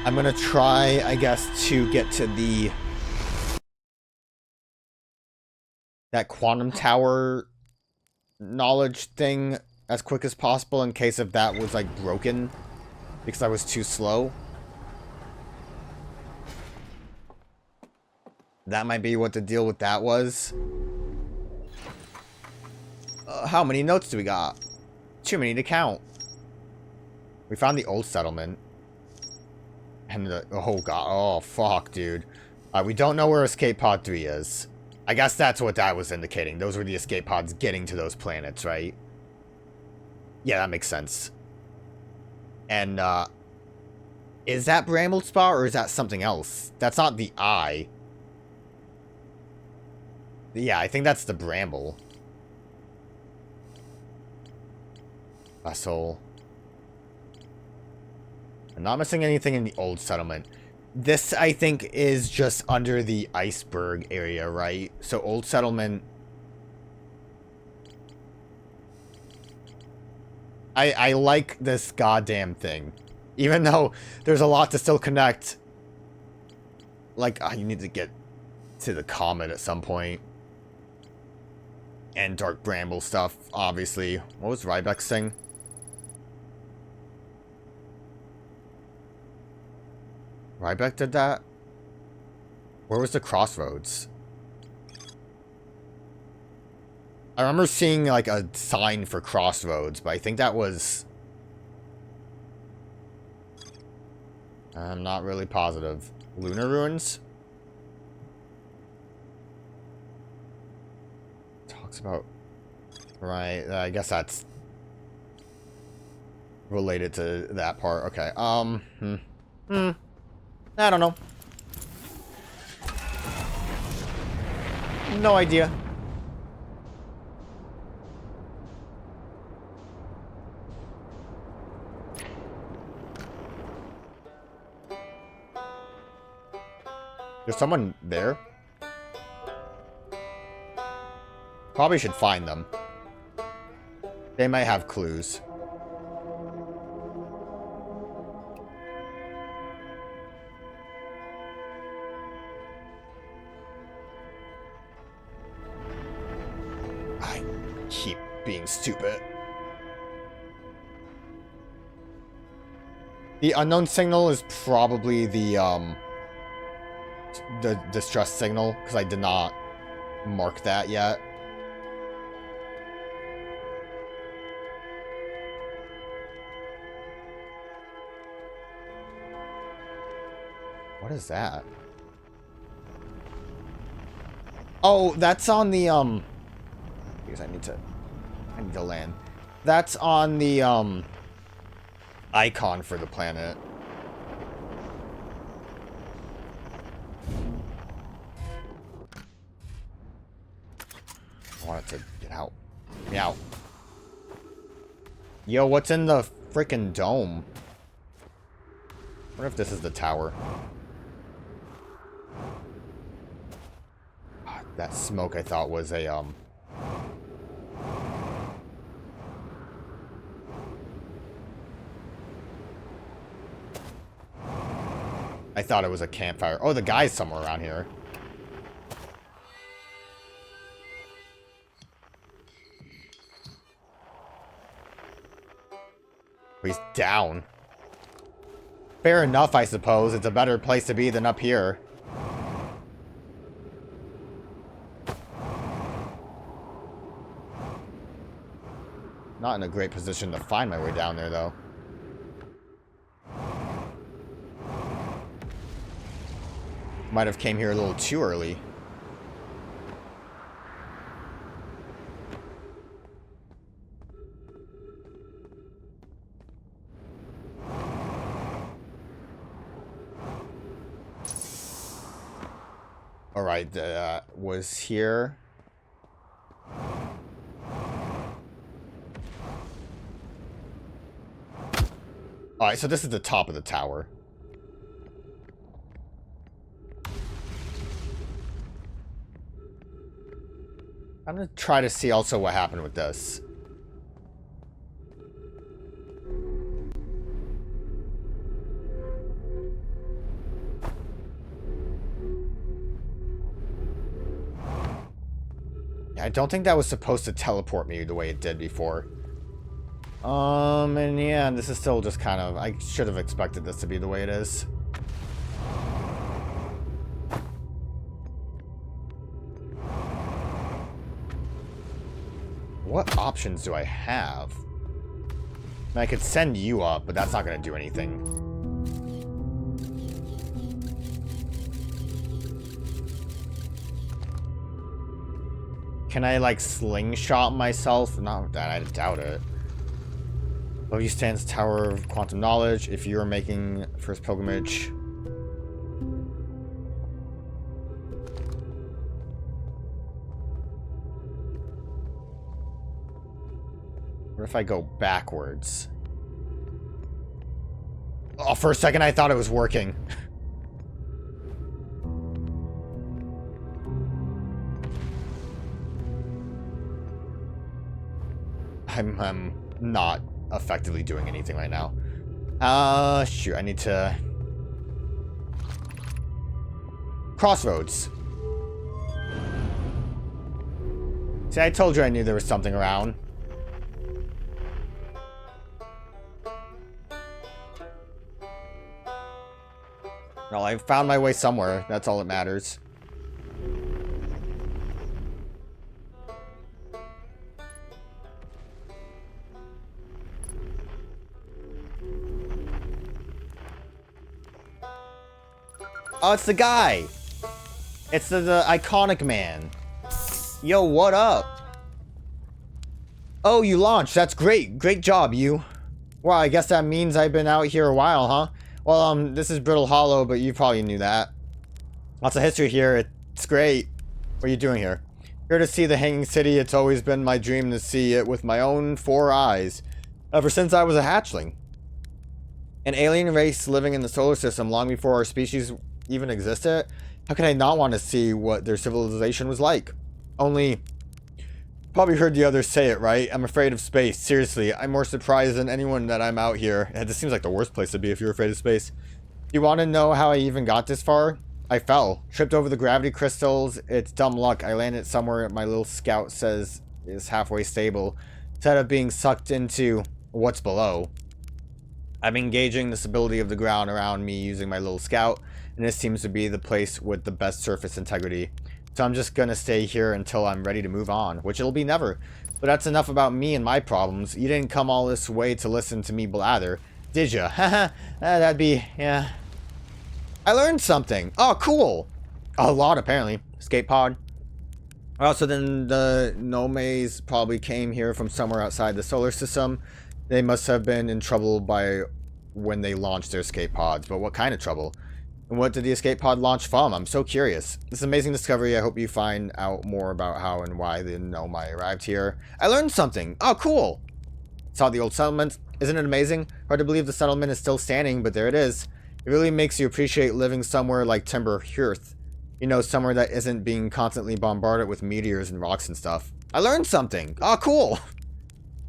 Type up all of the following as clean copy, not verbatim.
I'm gonna try, I guess, to get to that quantum tower knowledge thing as quick as possible in case if that was, like, broken because I was too slow. That might be what the deal with that was. How many notes do we got? Too many to count. We found the old settlement. And the... Oh, God. Oh, fuck, dude. We don't know where Escape Pod 3 is. I guess that's what that was indicating. Those were the escape pods getting to those planets, right? Yeah, that makes sense. And, is that Bramble Spot or is that something else? That's not the eye. Yeah, I think that's the Bramble. Vessel. I'm not missing anything in the old settlement. This, I think, is just under the iceberg area, right? So, old settlement... I like this goddamn thing. Even though there's a lot to still connect. Like, you need to get to the comet at some point. And Dark Bramble stuff, obviously. What was Rybeck's thing? Rybeck did that? Where was the crossroads? I remember seeing, like, a sign for crossroads, but I think that was... I'm not really positive. Lunar Ruins? Talks about... Right, I guess that's... related to that part. Okay, I don't know. No idea. There's someone there? Probably should find them. They might have clues. I keep being stupid. The unknown signal is probably the distress signal, because I did not mark that yet. What is that? Oh, that's on the, because I need to land. That's on the, icon for the planet. I want it to get out. Meow. Yo, what's in the freaking dome? I wonder if this is the tower. That smoke I thought was a, I thought it was a campfire. Oh, the guy's somewhere around here. He's down. Fair enough, I suppose. It's a better place to be than up here. Not in a great position to find my way down there, though. Might have came here a little too early. Alright, was here. Alright, so this is the top of the tower. I'm gonna try to see also what happened with this. I don't think that was supposed to teleport me the way it did before. And yeah, this is still just kind of... I should have expected this to be the way it is. What options do I have? I could send you up, but that's not going to do anything. Can I, like, slingshot myself? Not that, I doubt it. Above you stands Tower of Quantum Knowledge. If you are making first pilgrimage... What if I go backwards? Oh, for a second I thought it was working. I'm not effectively doing anything right now. Shoot, I need to... Crossroads. See, I told you I knew there was something around. Well, I found my way somewhere. That's all that matters. Oh, it's the guy! It's the iconic man. Yo, what up? Oh, you launched. That's great. Great job, you. Well, I guess that means I've been out here a while, huh? Well, this is Brittle Hollow, but you probably knew that. Lots of history here. It's great. What are you doing here? Here to see the Hanging City. It's always been my dream to see it with my own 4 eyes. Ever since I was a hatchling. An alien race living in the solar system long before our species even existed. How could I not want to see what their civilization was like? Only... Probably heard the others say it, right? I'm afraid of space. Seriously, I'm more surprised than anyone that I'm out here. This seems like the worst place to be if you're afraid of space. You want to know how I even got this far? I fell. Tripped over the gravity crystals. It's dumb luck. I landed somewhere my little scout says is halfway stable. Instead of being sucked into what's below. I'm engaging the stability of the ground around me using my little scout. And this seems to be the place with the best surface integrity. So I'm just gonna stay here until I'm ready to move on, which it'll be never. But that's enough about me and my problems. You didn't come all this way to listen to me blather, did ya? Haha, that'd be, yeah. I learned something. Oh, cool. A lot, apparently. Escape pod. Oh, so then the Nomes probably came here from somewhere outside the solar system. They must have been in trouble by when they launched their escape pods. But what kind of trouble? And what did the escape pod launch from? I'm so curious. This is an amazing discovery. I hope you find out more about how and why the Nomai arrived here. I learned something. Oh, cool. Saw the old settlement. Isn't it amazing? Hard to believe the settlement is still standing, but there it is. It really makes you appreciate living somewhere like Timber Hearth. You know, somewhere that isn't being constantly bombarded with meteors and rocks and stuff. I learned something. Oh, cool.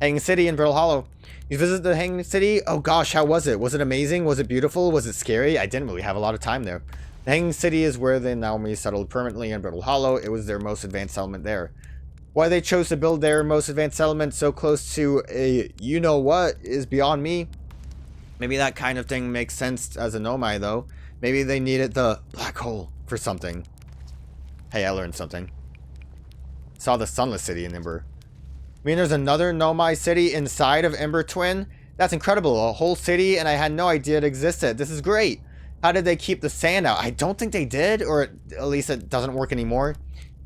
Hanging City in Brittle Hollow. You visited the Hanging City? Oh gosh, how was it? Was it amazing? Was it beautiful? Was it scary? I didn't really have a lot of time there. The Hanging City is where the Naomi settled permanently in Brittle Hollow. It was their most advanced settlement there. Why they chose to build their most advanced settlement so close to a you-know-what is beyond me. Maybe that kind of thing makes sense as a Nomai, though. Maybe they needed the black hole for something. Hey, I learned something. Saw the Sunless City in Ember. I mean, there's another Nomai city inside of Ember Twin? That's incredible. A whole city, and I had no idea it existed. This is great. How did they keep the sand out? I don't think they did, or at least it doesn't work anymore.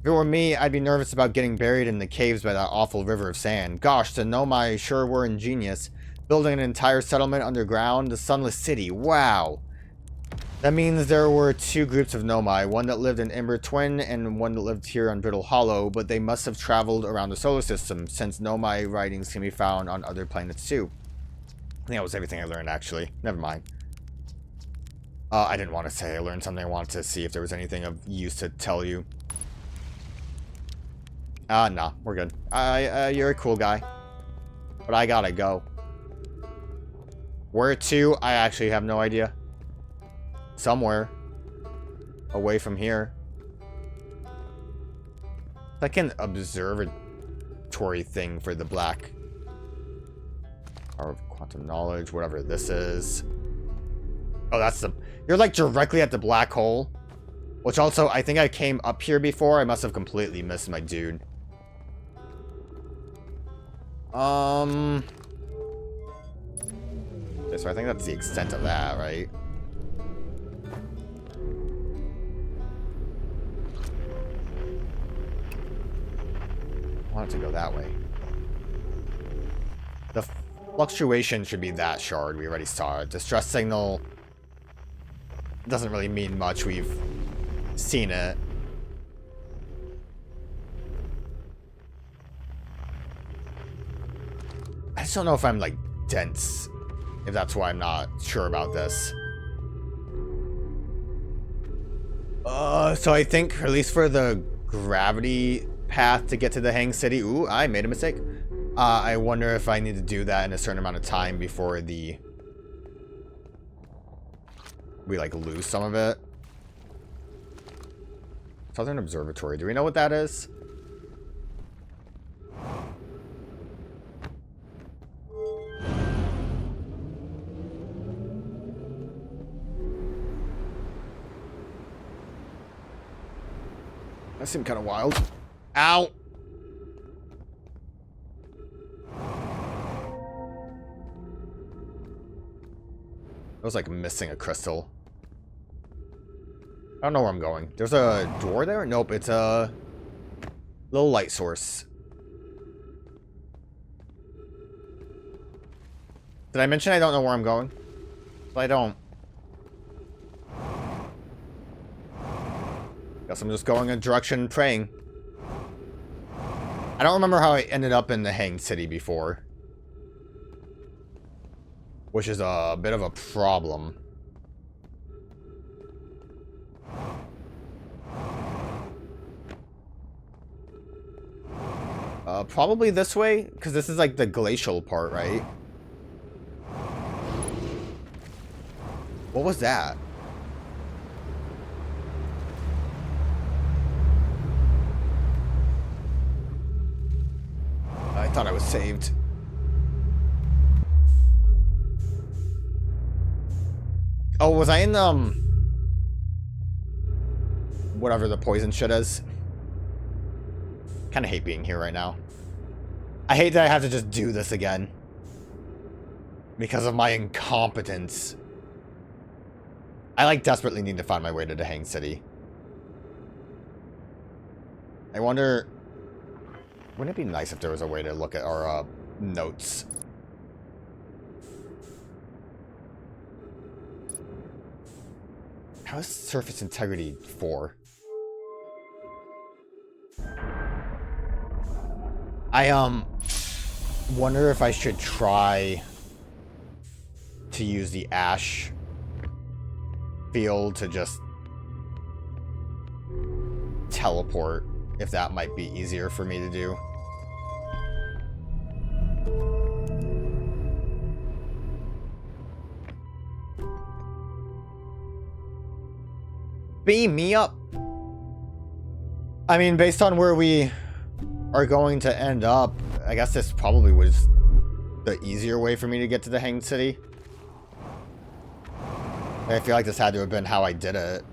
If it were me, I'd be nervous about getting buried in the caves by that awful river of sand. Gosh, the Nomai sure were ingenious. Building an entire settlement underground, the Sunless City. Wow. That means there were 2 groups of Nomai, one that lived in Ember Twin and one that lived here on Brittle Hollow, but they must have traveled around the solar system, since Nomai writings can be found on other planets too. I think that was everything I learned, actually. Never mind. I didn't want to say I learned something. I wanted to see if there was anything of use to tell you. Nah, we're good. You're a cool guy. But I gotta go. Where to? I actually have no idea. Somewhere away from here. Like an observatory thing for the black. Power of quantum knowledge, whatever this is. Oh, that's the... You're like directly at the black hole. Which also, I think I came up here before. I must have completely missed my dude. So I think that's the extent of that, right? I want it to go that way. The fluctuation should be that shard. We already saw it. Distress signal doesn't really mean much. We've seen it. I just don't know if I'm like dense. If that's why I'm not sure about this. So I think, at least for the gravity path to get to the Hang City. Ooh, I made a mistake. I wonder if I need to do that in a certain amount of time before we like lose some of it. Southern Observatory. Do we know what that is? That seemed kind of wild. Ow! I was like missing a crystal. I don't know where I'm going. There's a door there? Nope, it's a little light source. Did I mention I don't know where I'm going? I don't. Guess I'm just going a direction praying. I don't remember how I ended up in the Hang City before. Which is a bit of a problem. Probably this way, because this is like the glacial part, right? What was that? I thought I was saved. Oh, was I in, whatever the poison shit is? Kind of hate being here right now. I hate that I have to just do this again. Because of my incompetence. I, like, desperately need to find my way to the Hang City. I wonder... Wouldn't it be nice if there was a way to look at our, notes? How is surface integrity 4? I, wonder if I should try to use the ash field to just teleport, if that might be easier for me to do. Beam me up. I mean, based on where we are going to end up, I guess this probably was the easier way for me to get to the Hanged City. I feel like this had to have been how I did it.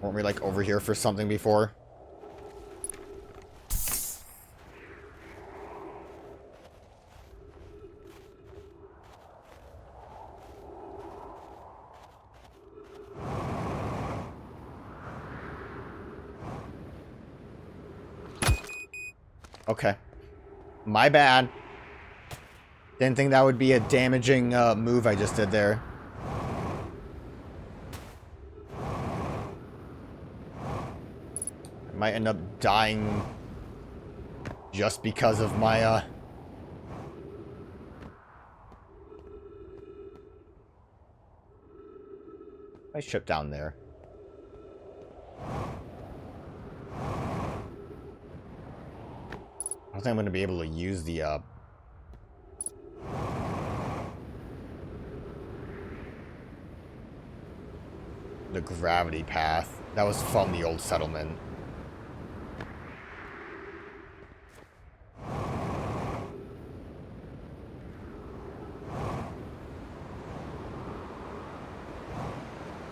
Weren't we like over here for something before? Okay. My bad. Didn't think that would be a damaging move I just did there. I might end up dying just because of my my ship down there. I don't think I'm going to be able to use the gravity path. That was from the old settlement.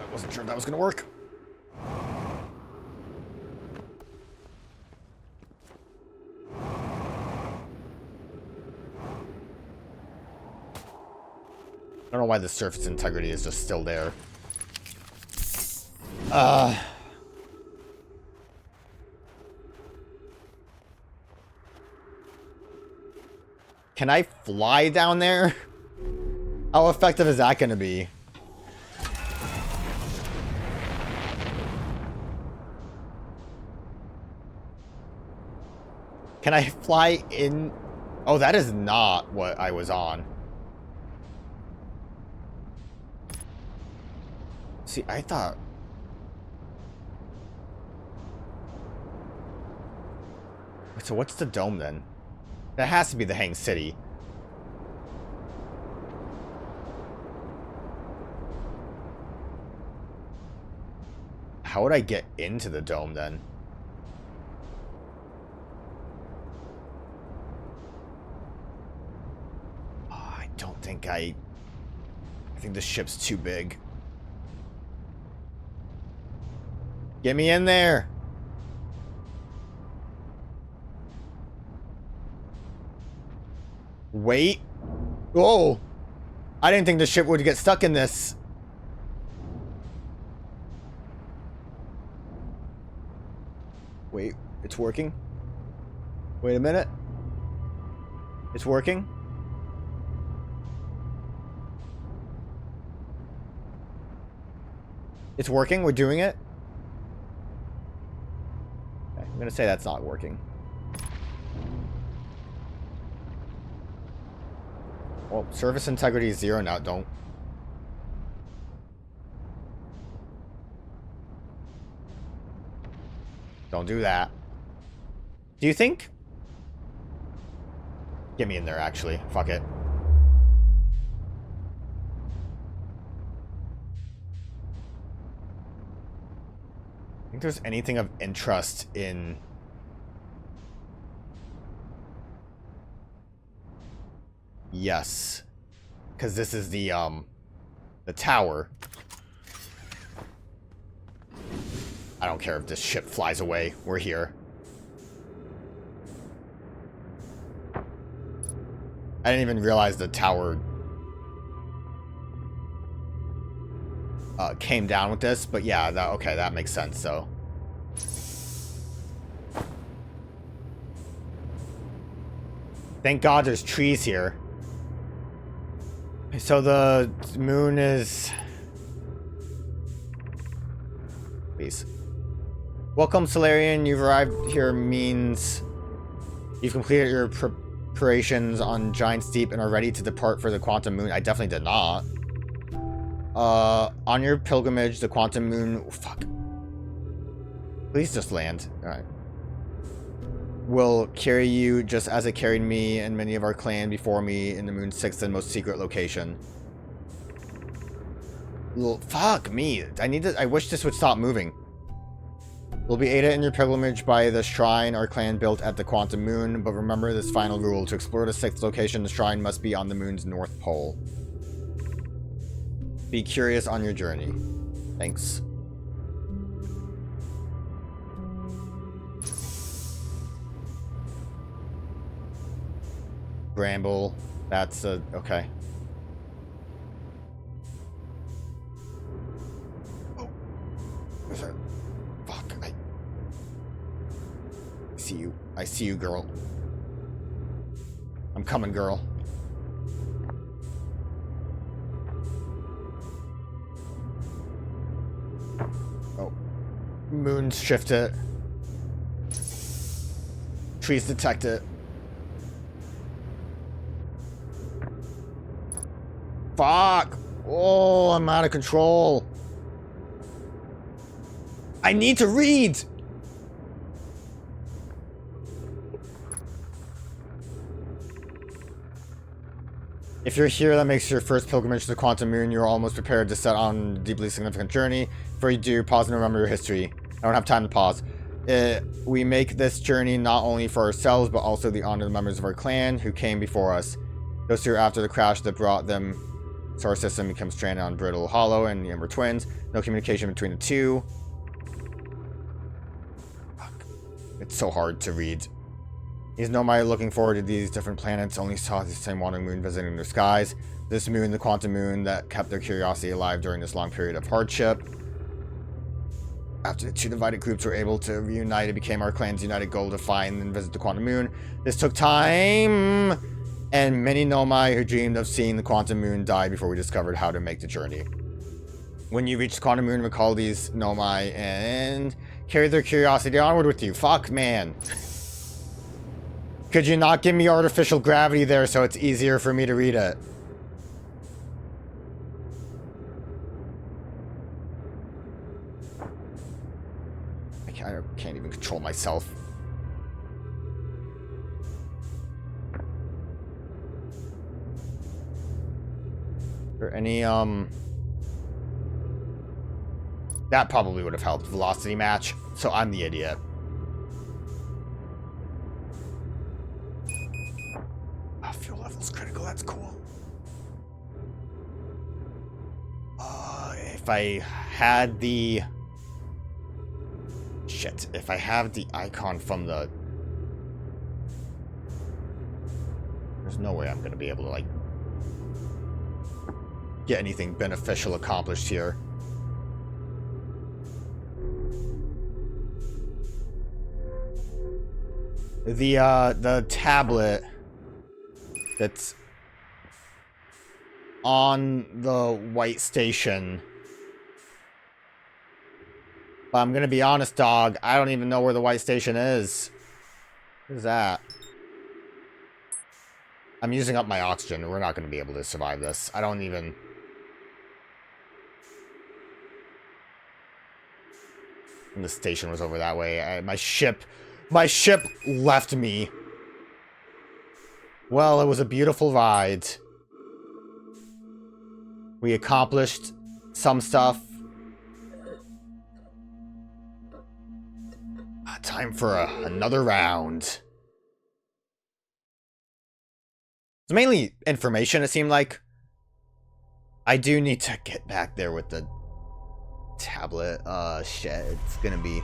I wasn't sure if that was gonna work. I don't know why the surface integrity is just still there. Can I fly down there? How effective is that going to be? Can I fly in? Oh, that is not what I was on. See, I thought... So what's the dome then? That has to be the Hang City. How would I get into the dome then? Oh, I don't think I think the ship's too big. Get me in there! Wait. Oh! I didn't think the ship would get stuck in this. Wait, it's working? Wait a minute. It's working? It's working? We're doing it? Okay, I'm gonna say that's not working. Well, service integrity is 0 now. Don't do that. Do you think? Get me in there, actually. Fuck it. Think there's anything of interest in... Yes. Because this is the tower. I don't care if this ship flies away. We're here. I didn't even realize the tower came down with this, but yeah, okay, that makes sense, so. Thank God there's trees here. So the moon is... Please. Welcome, Solarian. You've arrived here means you've completed your preparations on Giant's Deep and are ready to depart for the Quantum Moon. I definitely did not. On your pilgrimage, the Quantum Moon... Fuck. Please just land. Alright. Will carry you just as it carried me and many of our clan before me in the moon's sixth and most secret location. Fuck me. I wish this would stop moving. Will be aided in your pilgrimage by the shrine our clan built at the Quantum Moon, but remember this final rule. To explore the sixth location, the shrine must be on the moon's north pole. Be curious on your journey. Thanks. Bramble. That's okay. Oh. Where's that? Fuck. I see you. I see you, girl. I'm coming, girl. Oh. Moons shift it. Trees detect it. Fuck! Oh, I'm out of control. I need to read! If you're here, that makes your first pilgrimage to the Quantum Moon. You're almost prepared to set on a deeply significant journey. before you do, pause and remember your history. I don't have time to pause. We make this journey not only for ourselves, but also the honor of the members of our clan who came before us. Those two after the crash that brought them to our system become stranded on Brittle Hollow and the Ember Twins. No communication between the two. Fuck. It's so hard to read. These Nomai looking forward to these different planets only saw the same wandering moon visiting their skies. This moon, the quantum moon, that kept their curiosity alive during this long period of hardship. After the two divided groups were able to reunite, it became our clan's united goal to find and visit the quantum moon. This took time, and many Nomai who dreamed of seeing the quantum moon died before we discovered how to make the journey. When you reach the quantum moon, recall these Nomai and carry their curiosity onward with you. Fuck, man. Could you not give me artificial gravity there so it's easier for me to read it? I can't even control myself. Is there any, that probably would have helped. Velocity match. So I'm the idiot. Oh, fuel level's critical. That's cool. If I had the... Shit, if I have the icon from the... There's no way I'm going to be able to, like, get anything beneficial accomplished here. The tablet that's on the white station... But I'm gonna be honest, dog. I don't even know where the white station is. What is that? I'm using up my oxygen. We're not gonna be able to survive this. I don't even... And the station was over that way. My ship left me. Well, it was a beautiful ride. We accomplished some stuff. Time for another round. It's mainly information, it seemed like. I do need to get back there with the tablet. Shit, it's gonna be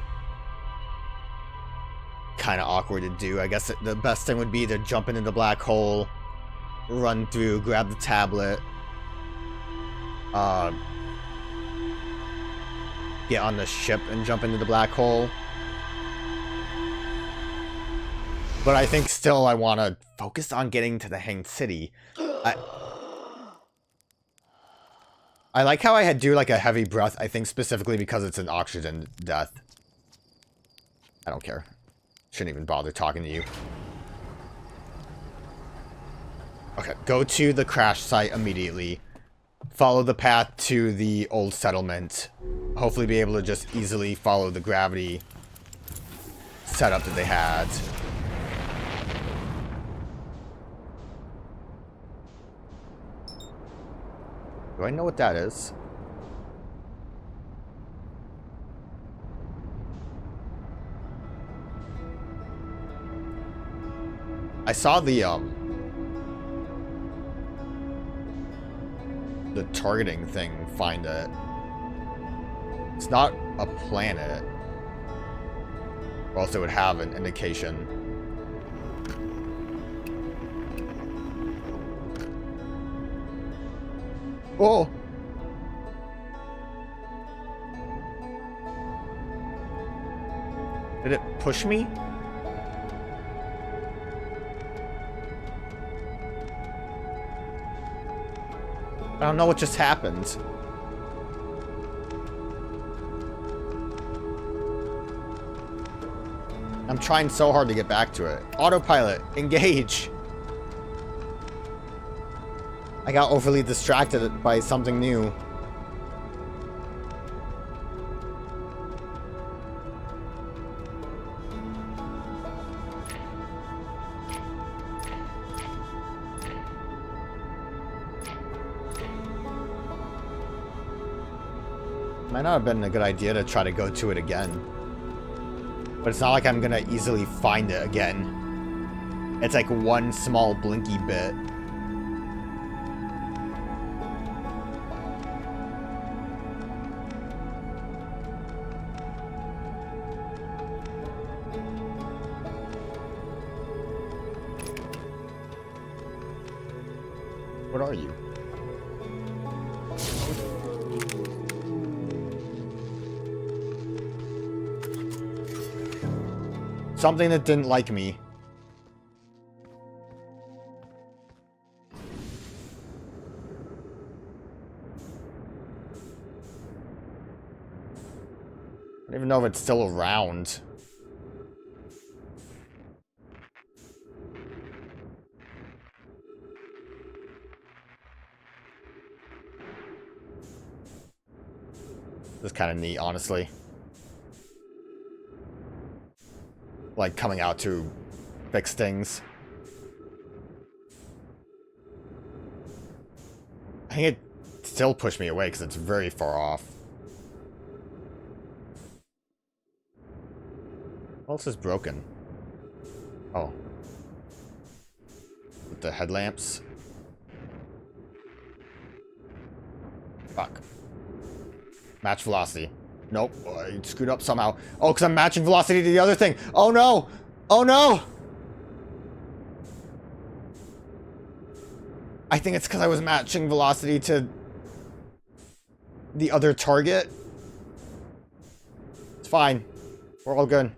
kind of awkward to do. I guess the best thing would be to jump into the black hole, run through, grab the tablet, get on the ship and jump into the black hole. But I think still I want to focus on getting to the Hanged City. I like how I had do like a heavy breath, I think specifically because it's an oxygen death. I don't care. Shouldn't even bother talking to you. Okay, go to the crash site immediately. Follow the path to the old settlement. Hopefully be able to just easily follow the gravity setup that they had. Do I know what that is? I saw the targeting thing find it. It's not a planet. Or else it would have an indication. Oh! Did it push me? I don't know what just happened. I'm trying so hard to get back to it. Autopilot, engage! I got overly distracted by something new. Might not have been a good idea to try to go to it again. But it's not like I'm gonna easily find it again. It's like one small blinky bit. What are you? Something that didn't like me. I don't even know if it's still around. This is kind of neat, honestly. Like, coming out to fix things. I think it still pushed me away because it's very far off. What else is broken? Oh. With the headlamps. Fuck. Match velocity. Nope. I screwed up somehow. Oh, because I'm matching velocity to the other thing. Oh, no. Oh, no. I think it's because I was matching velocity to the other target. It's fine. We're all good.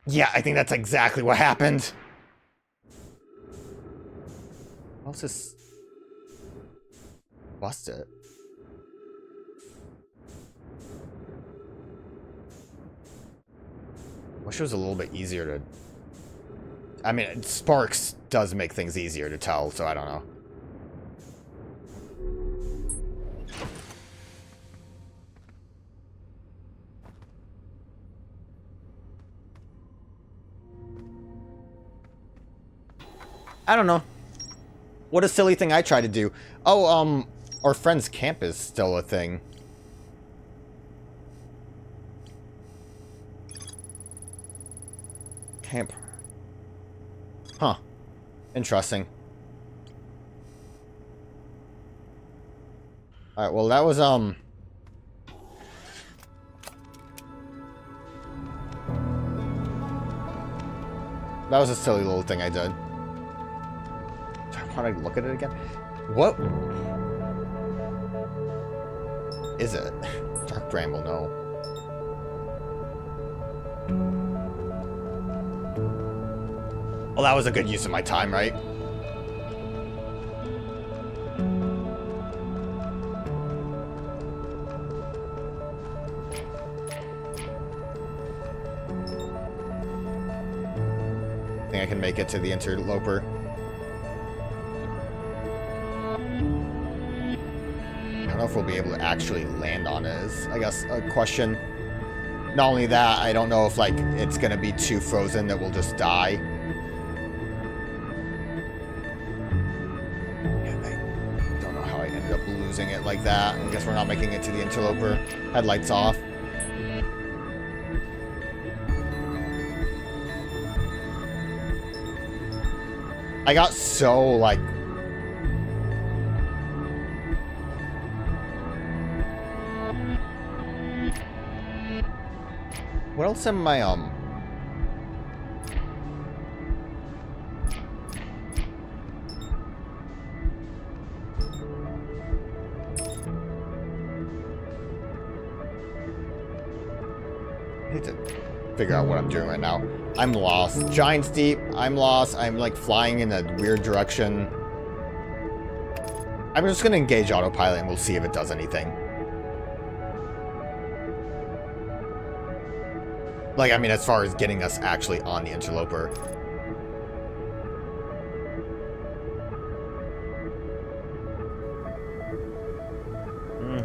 Yeah, I think that's exactly what happened. Let's just bust it. Wish it was a little bit easier to... I mean, Sparks does make things easier to tell, so I don't know. I don't know. What a silly thing I tried to do. Oh, our friend's camp is still a thing. Camp. Huh. Interesting. Alright, well that was, that was a silly little thing I did. Want to look at it again? What is it? Dark Bramble, no. Well, that was a good use of my time, right? I think I can make it to the interloper. I don't know if we'll be able to actually land on it is, I guess, a question. Not only that, I don't know if, like, it's gonna be too frozen that we'll just die. I don't know how I ended up losing it like that. I guess we're not making it to the interloper. Headlights off. I got so, like... What else am I, I need to figure out what I'm doing right now. I'm lost. Giant's deep. I'm lost. I'm, like, flying in a weird direction. I'm just gonna engage autopilot and we'll see if it does anything. Like, I mean, as far as getting us actually on the interloper.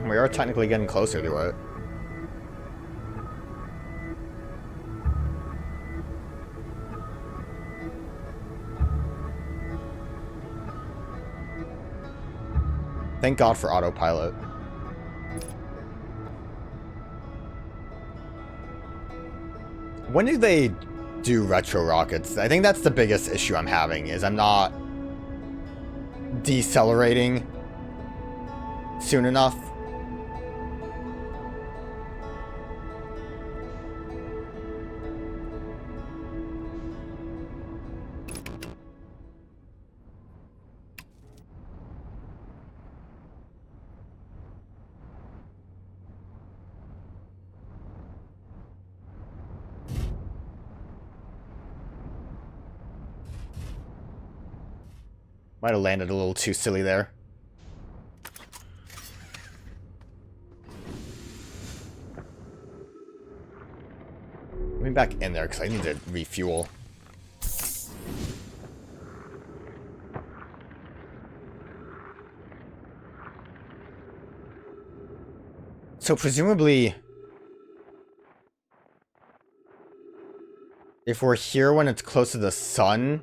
We are technically getting closer to it. Thank God for autopilot. When do they do retro rockets? I think that's the biggest issue I'm having, is I'm not decelerating soon enough. Might have landed a little too silly there. Let me back in there because I need to refuel. So presumably, if we're here when it's close to the sun,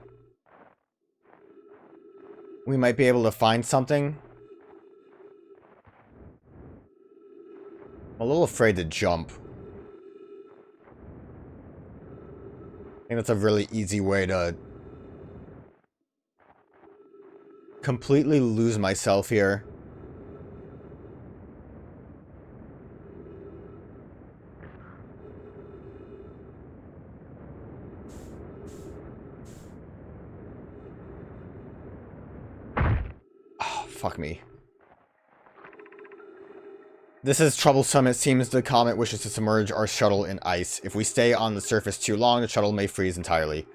we might be able to find something. I'm a little afraid to jump. I think that's a really easy way to completely lose myself here. Fuck me. This is troublesome. It seems the comet wishes to submerge our shuttle in ice. If we stay on the surface too long, the shuttle may freeze entirely.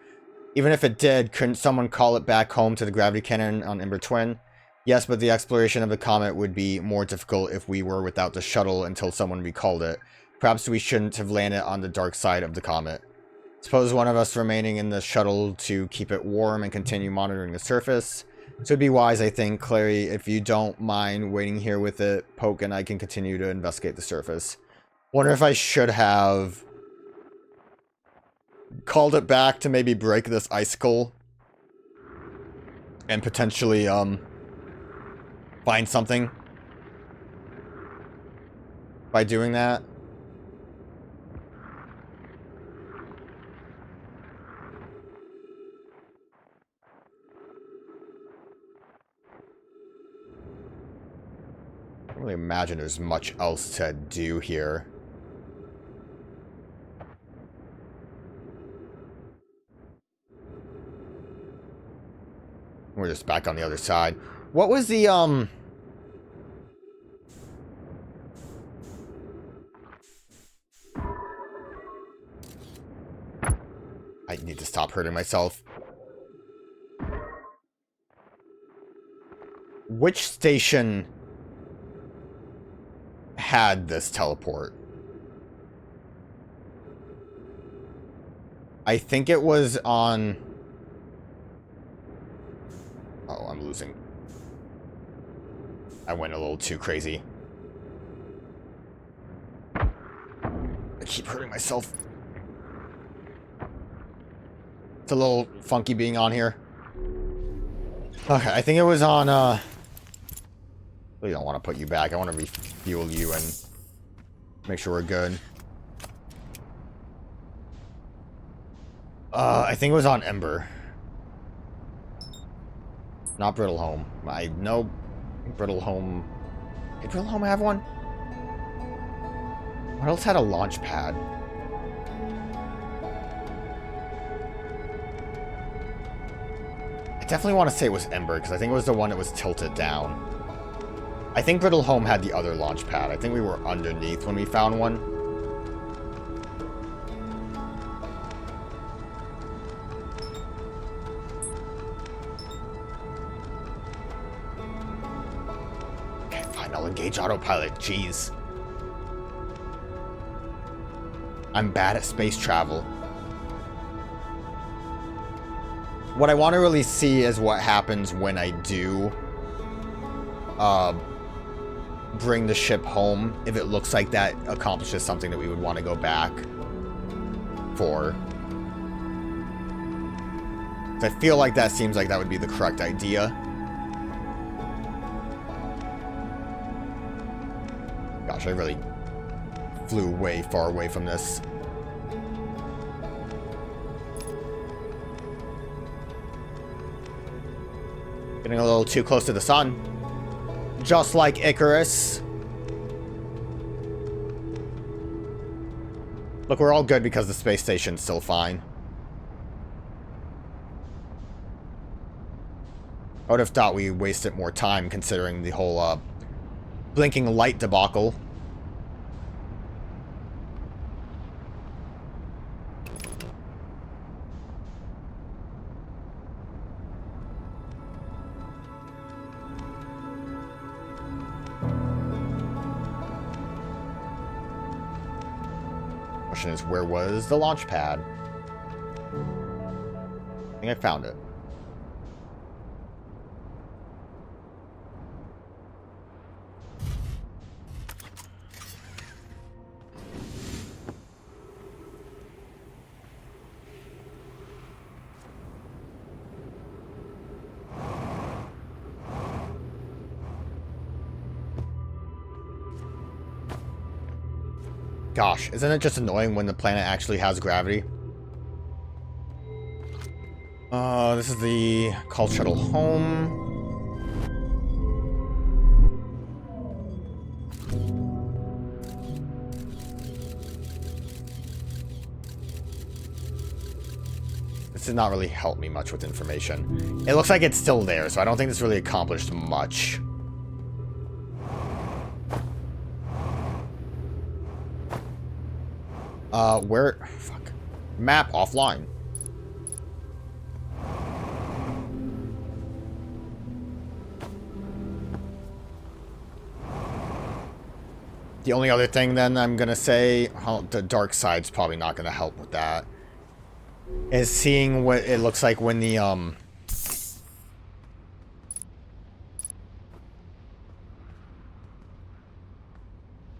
Even if it did, couldn't someone call it back home to the gravity cannon on Ember Twin? Yes, but the exploration of the comet would be more difficult if we were without the shuttle until someone recalled it. Perhaps we shouldn't have landed on the dark side of the comet. Suppose one of us remaining in the shuttle to keep it warm and continue monitoring the surface. So it'd be wise, I think, Clary, if you don't mind waiting here with it, Poke and I can continue to investigate the surface. Wonder if I should have called it back to maybe break this icicle and potentially find something by doing that. I don't really imagine there's much else to do here. We're just back on the other side. What was the, I need to stop hurting myself. Which station had this teleport? I think it was on... Oh, I'm losing. I went a little too crazy. I keep hurting myself. It's a little funky being on here. Okay, I think it was on, really don't want to put you back. I want to refuel you and make sure we're good. I think it was on Ember. Not Brittlehome. I know Brittlehome... Did Brittlehome have one? What else had a launch pad? I definitely want to say it was Ember, because I think it was the one that was tilted down. I think Brittlehome had the other launch pad. I think we were underneath when we found one. Okay, fine. I'll engage autopilot. Jeez. I'm bad at space travel. What I want to really see is what happens when I do bring the ship home, if it looks like that accomplishes something that we would want to go back for. I feel like that seems like that would be the correct idea. Gosh, I really flew way far away from this. Getting a little too close to the sun. Just like Icarus. Look, we're all good because the space station's still fine. I would have thought we wasted more time considering the whole blinking light debacle. Question is, where was the launch pad? I think I found it. Gosh, isn't it just annoying when the planet actually has gravity? This is the call shuttle home. This did not really help me much with information. It looks like it's still there, so I don't think this really accomplished much. Where... Fuck. Map offline. The only other thing then I'm gonna say, the dark side's probably not gonna help with that, is seeing what it looks like when the,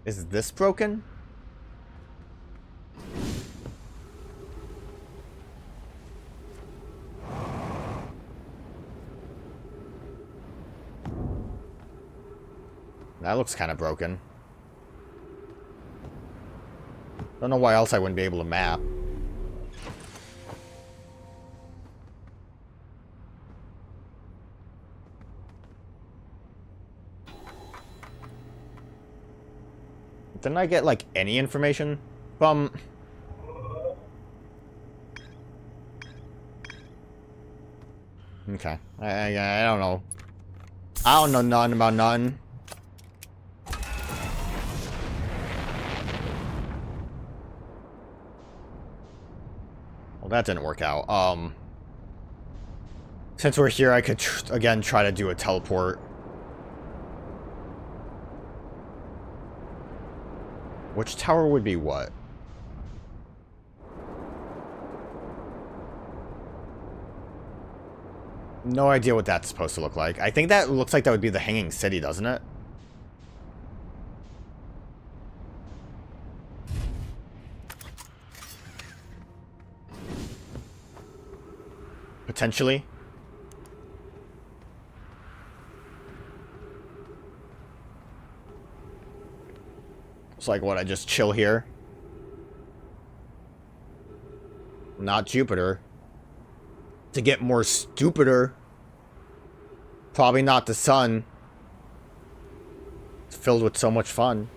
Is this broken? That looks kind of broken. Don't know why else I wouldn't be able to map. Didn't I get, like, any information from... Okay. I don't know. I don't know nothing about nothing. Well, that didn't work out. Since we're here, I could, again, try to do a teleport. Which tower would be what? No idea what that's supposed to look like. I think that looks like that would be the Hanging City, doesn't it? Potentially. It's like, what, I just chill here? Not Jupiter. To get more stupider. Probably not the sun. It's filled with so much fun.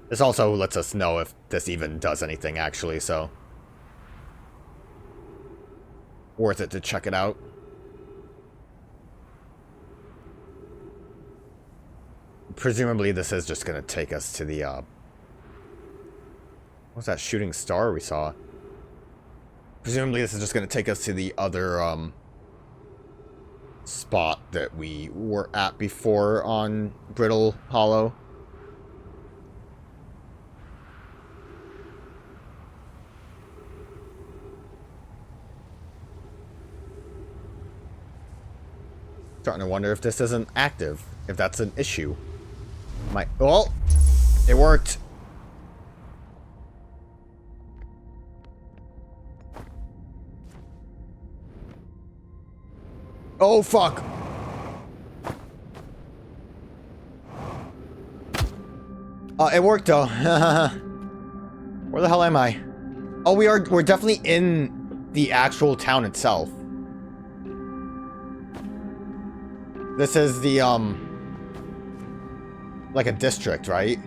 This also lets us know if this even does anything, actually, so... worth it to check it out. Presumably this is just going to take us to the, what's that shooting star we saw? Presumably this is just going to take us to the other, spot that we were at before on Brittle Hollow. Starting to wonder if this isn't active, if that's an issue. Oh, it worked. Oh, fuck. It worked, though. Where the hell am I? Oh, we're definitely in the actual town itself. This is the, like a district, right?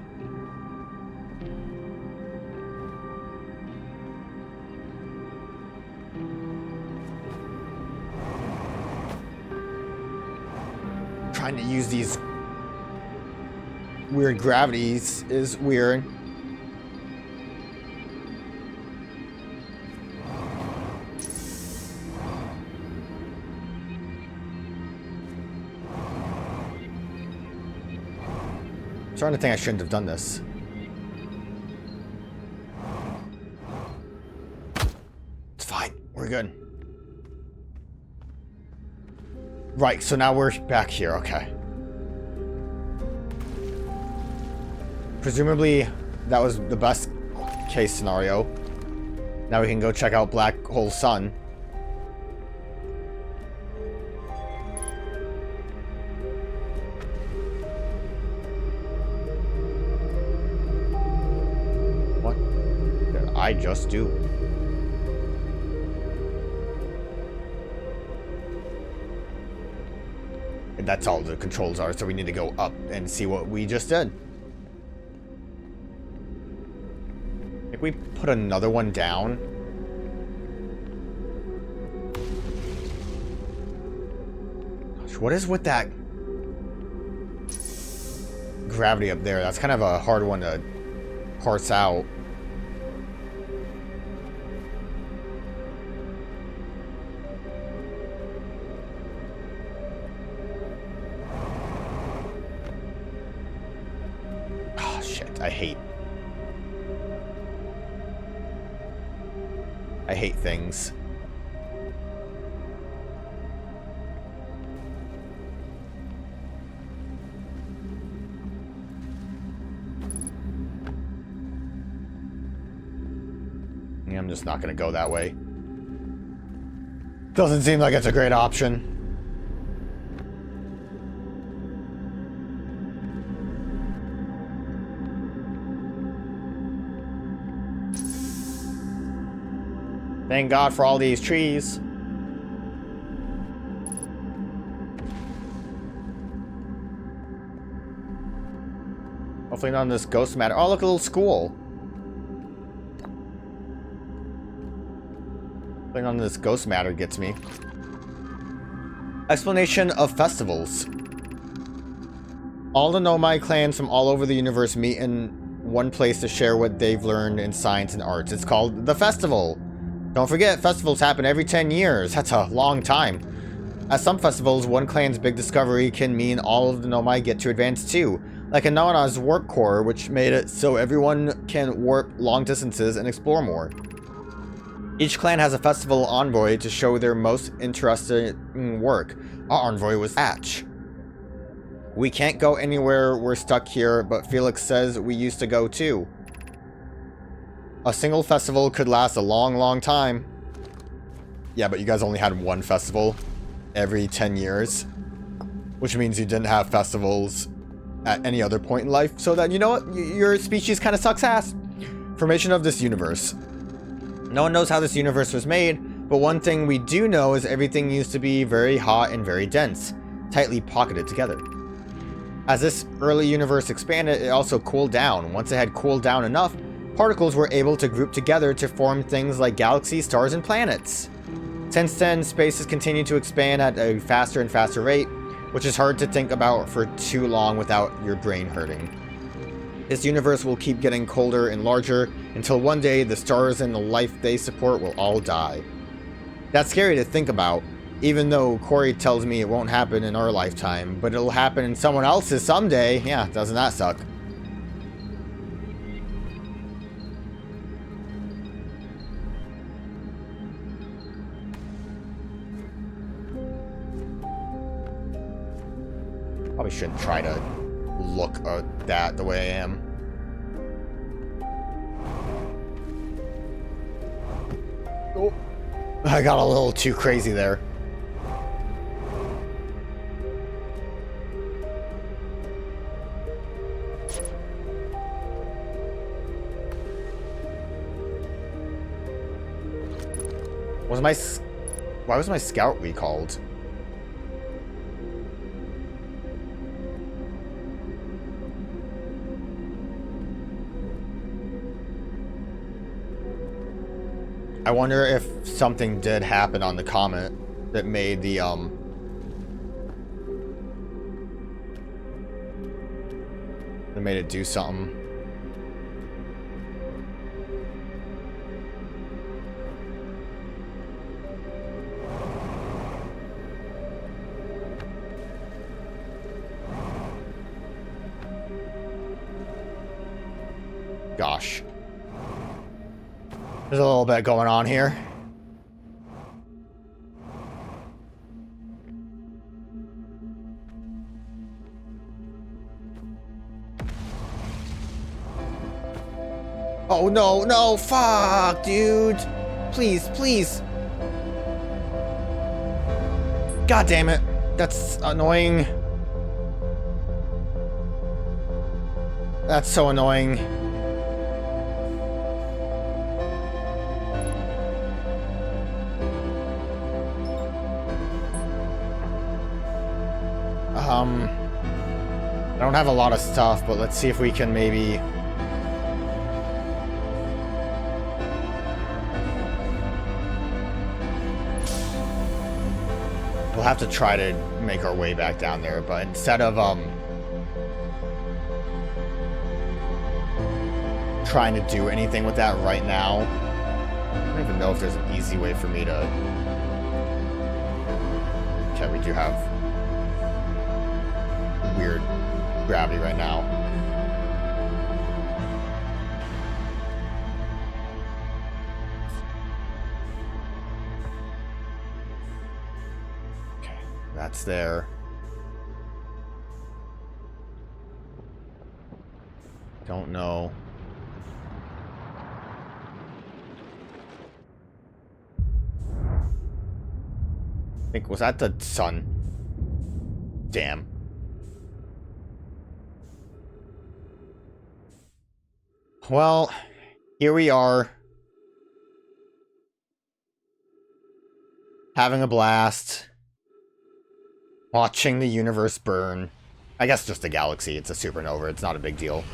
Trying to use these weird gravities is weird. I'm starting to think I shouldn't have done this. It's fine. We're good. Right, so now we're back here. Okay. Presumably, that was the best case scenario. Now we can go check out Black Hole Sun. What did I just do? And that's all the controls are, so we need to go up and see what we just did. I think we put another one down. Gosh, what is with that gravity up there? That's kind of a hard one to parse out. Oh, shit. I hate things. Yeah, I'm just not gonna go that way. Doesn't seem like it's a great option. Thank God for all these trees. Hopefully none of this ghost matter. Oh, look, a little school. Hopefully none of this ghost matter gets me. Explanation of festivals. All the Nomai clans from all over the universe meet in one place to share what they've learned in science and arts. It's called the festival. Don't forget, festivals happen every 10 years. That's a long time. At some festivals, one clan's big discovery can mean all of the Nomai get to advance too. Like in Nawana's warp core, which made it so everyone can warp long distances and explore more. Each clan has a festival envoy to show their most interesting work. Our envoy was Atch. We can't go anywhere, we're stuck here, but Felix says we used to go too. A single festival could last a long, long time. Yeah, but you guys only had one festival every 10 years. Which means you didn't have festivals at any other point in life. So that, you know what? Your species kind of sucks ass. Formation of this universe. No one knows how this universe was made, but one thing we do know is everything used to be very hot and very dense, tightly pocketed together. As this early universe expanded, it also cooled down. Once it had cooled down enough, particles were able to group together to form things like galaxies, stars, and planets. Since then, space has continued to expand at a faster and faster rate, which is hard to think about for too long without your brain hurting. This universe will keep getting colder and larger until one day the stars and the life they support will all die. That's scary to think about, even though Corey tells me it won't happen in our lifetime, but it'll happen in someone else's someday. Yeah, doesn't that suck? Probably shouldn't try to look at that the way I am. Oh, I got a little too crazy there. Why was my scout recalled? I wonder if something did happen on the comet that made the, that made it do something. Gosh. There's a little bit going on here. Oh no, no, fuck, dude. Please, please. God damn it. That's annoying. That's so annoying. I don't have a lot of stuff, but let's see if we can maybe... We'll have to try to make our way back down there, but instead of, trying to do anything with that right now, I don't even know if there's an easy way for me to... Okay, we do have weird gravity right now. Okay, that's there. Don't know. I think, was that the sun? Damn. Well, here we are. Having a blast. Watching the universe burn. I guess just the galaxy. It's a supernova. It's not a big deal.